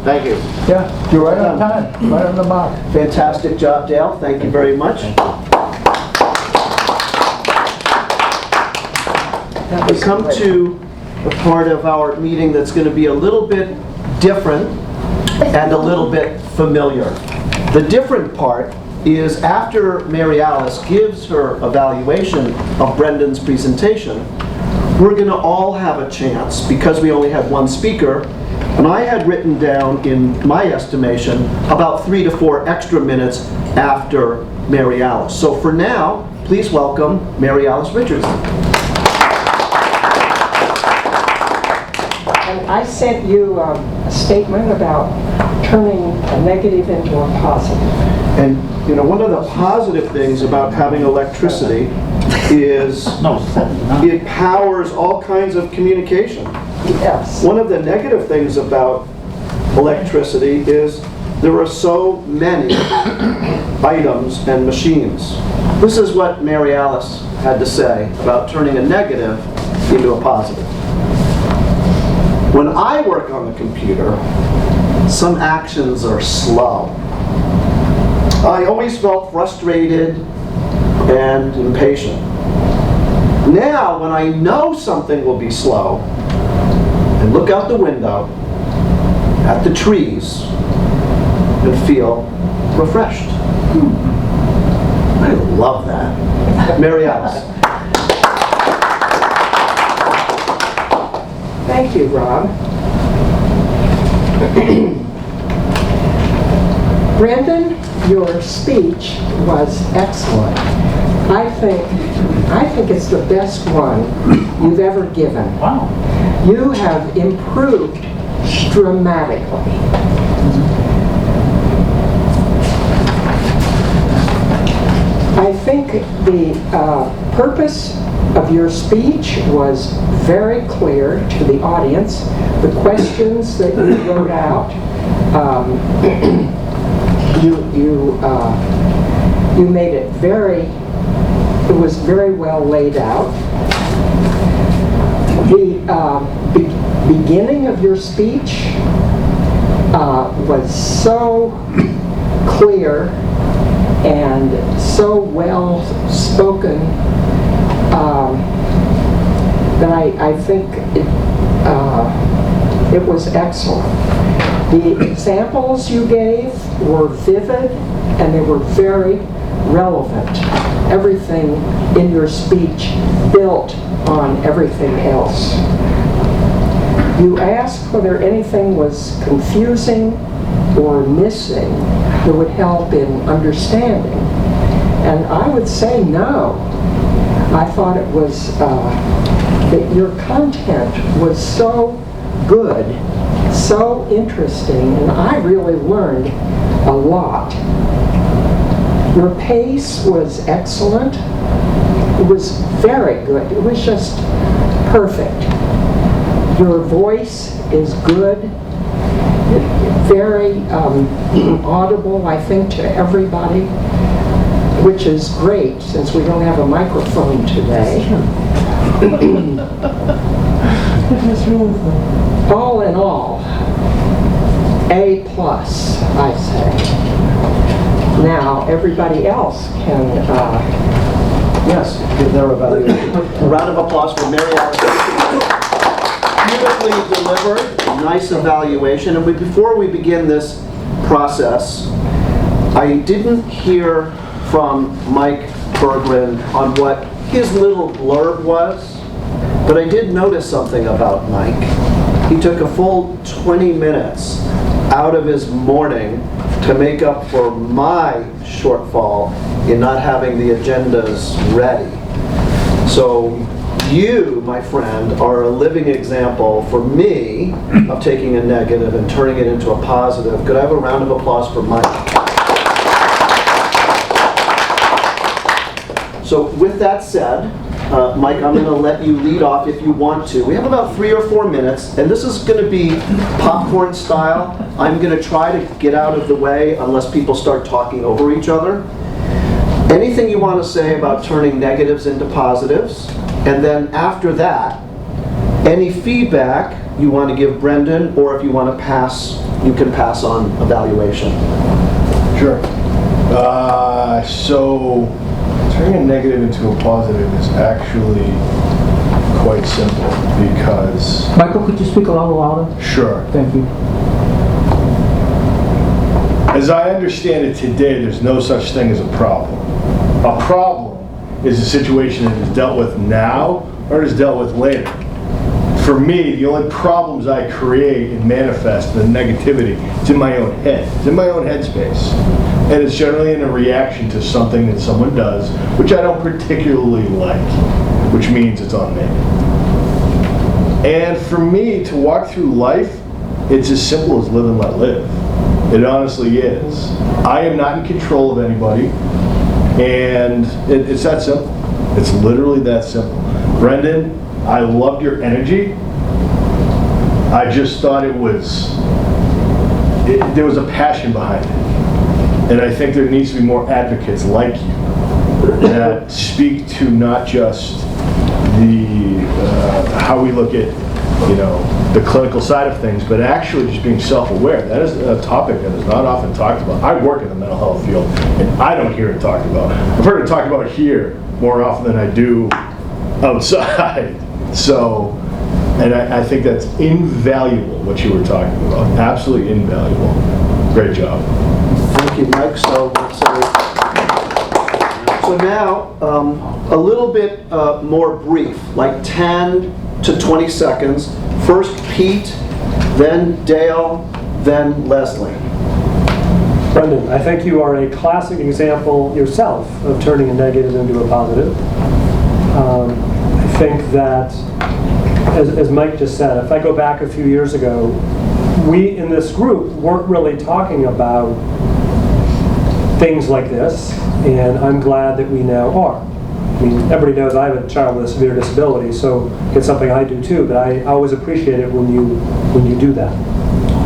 Thank you. Yeah, you're right on time, right on the mark. Fantastic job, Dale. Thank you very much. We come to a part of our meeting that's going to be a little bit different and a little bit familiar. The different part is after Mary Alice gives her evaluation of Brendan's presentation, we're going to all have a chance, because we only have one speaker, and I had written down, in my estimation, about 3 to 4 extra minutes after Mary Alice. So for now, please welcome Mary Alice Richardson. And I sent you a statement about turning a negative into a positive. And you know, one of the positive things about having electricity is it powers all kinds of communication. Yes. One of the negative things about electricity is there are so many items and machines. This is what Mary Alice had to say about turning a negative into a positive. When I work on the computer, some actions are slow. I always felt frustrated and impatient. Now, when I know something will be slow, I look out the window at the trees and feel refreshed. I love that. Mary Alice. Thank you, Rob. Brendan, your speech was excellent. I think it's the best one you've ever given. Wow. You have improved dramatically. I think the purpose of your speech was very clear to the audience. The questions that you wrote out, you made it it was very well laid out. The beginning of your speech was so clear and so well spoken that I think it was excellent. The examples you gave were vivid and they were very relevant. Everything in your speech built on everything else. You asked whether anything was confusing or missing that would help in understanding. And I would say no. I thought it was, that your content was so good, so interesting, and I really learned a lot. Your pace was excellent. It was very good. It was just perfect. Your voice is good, very audible, I think, to everybody, which is great since we don't have a microphone today. All in all, A+, I say. Now, everybody else can... Yes, give their evaluation. A round of applause for Mary Alice. Beautifully delivered, nice evaluation. And before we begin this process, I didn't hear from Mike Berggren on what his little blurb was, but I did notice something about Mike. He took a full 20 minutes out of his morning to make up for my shortfall in not having the agendas ready. So you, my friend, are a living example for me of taking a negative and turning it into a positive. Could I have a round of applause for Mike? So with that said, Mike, I'm going to let you lead off if you want to. We have about 3 or 4 minutes, and this is going to be popcorn style. I'm going to try to get out of the way unless people start talking over each other. Anything you want to say about turning negatives into positives, and then after that, any feedback you want to give Brendan, or if you want to pass, you can pass on evaluation. Sure. So turning a negative into a positive is actually quite simple because... Michael, could you speak a little louder? Sure. Thank you. As I understand it today, there's no such thing as a problem. A problem is a situation that is dealt with now or is dealt with later. For me, the only problems I create and manifest, the negativity, is in my own head. It's in my own headspace. And it's generally in a reaction to something that someone does, which I don't particularly like, which means it's on me. And for me to walk through life, it's as simple as live and let live. It honestly is. I am not in control of anybody, and it's that simple. It's literally that simple. Brendan, I loved your energy. I just thought there was a passion behind it. And I think there needs to be more advocates like you that speak to not just the how we look at, you know, the clinical side of things, but actually just being self-aware. That is a topic that is not often talked about. I work in the mental health field, and I don't hear it talked about. I've heard it talked about here more often than I do outside. So, and I think that's invaluable, what you were talking about. Absolutely invaluable. Great job. Thank you, Mike. So now, a little bit more brief, like 10 to 20 seconds. First Pete, then Dale, then Leslie. Brendan, I think you are a classic example yourself of turning a negative into a positive. I think that, as Mike just said, if I go back a few years ago, we in this group weren't really talking about things like this, and I'm glad that we now are. I mean, everybody knows I have a child with a severe disability, so it's something I do too, but I always appreciate it when you do that.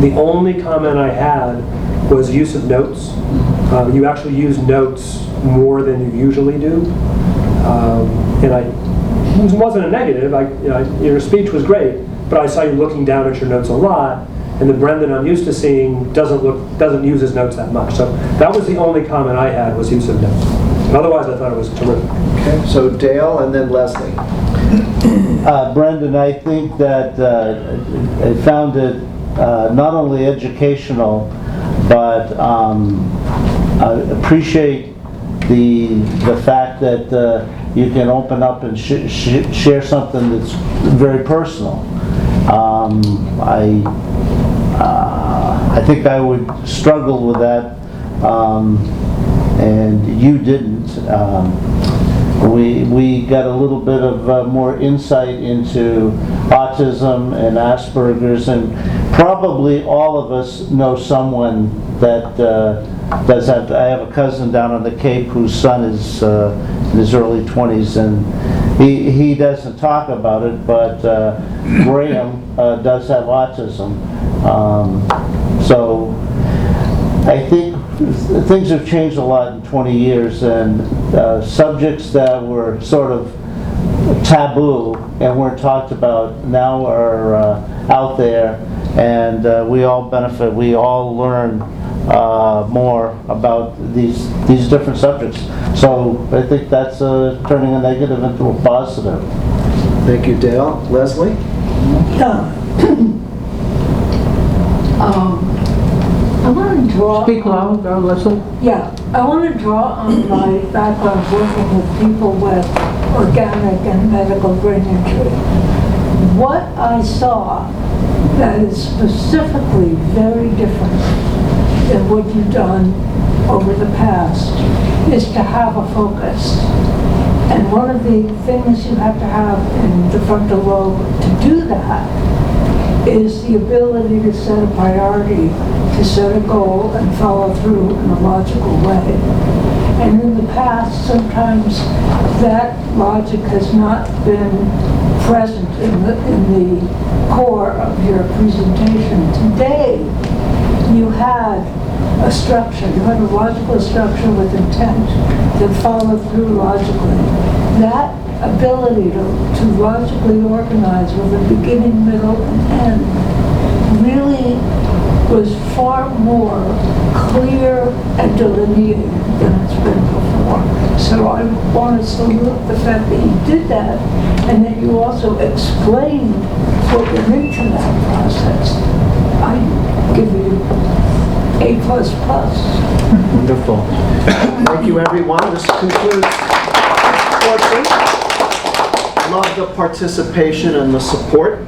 The only comment I had was use of notes. You actually use notes more than you usually do. And it wasn't a negative. Your speech was great, but I saw you looking down at your notes a lot, and the Brendan I'm used to seeing doesn't use his notes that much. So that was the only comment I had, was use of notes. Otherwise, I thought it was terrific. Okay, so Dale and then Leslie. Brendan, I think that I found it not only educational, but I appreciate the fact that you can open up and share something that's very personal. I think I would struggle with that, and you didn't. We got a little bit of more insight into autism and Asperger's, and probably all of us know someone that does have. I have a cousin down on the Cape whose son is in his early 20s, and he doesn't talk about it, but Graham does have autism. So I think things have changed a lot in 20 years, and subjects that were sort of taboo and weren't talked about now are out there, and we all benefit. We all learn more about these different subjects. So I think that's turning a negative into a positive. Thank you, Dale. Leslie? Yeah. I want to draw. Speak louder, Leslie. Yeah, I want to draw on my background working with people with organic and medical brain injury. What I saw that is specifically very different than what you've done over the past is to have a focus. And one of the things you have to have in the frontal lobe to do that is the ability to set a priority, to set a goal and follow through in a logical way. And in the past, sometimes that logic has not been present in the core of your presentation. Today, you had a structure, you had a logical structure with intent that followed through logically. that ability to logically organize with a beginning, middle, and end really was far more clear and delineated than it's been before. So I want to salute the fact that you did that, and that you also explained what went into that process. I give you A++. Wonderful. Thank you, everyone. This concludes this portion. Love the participation and the support.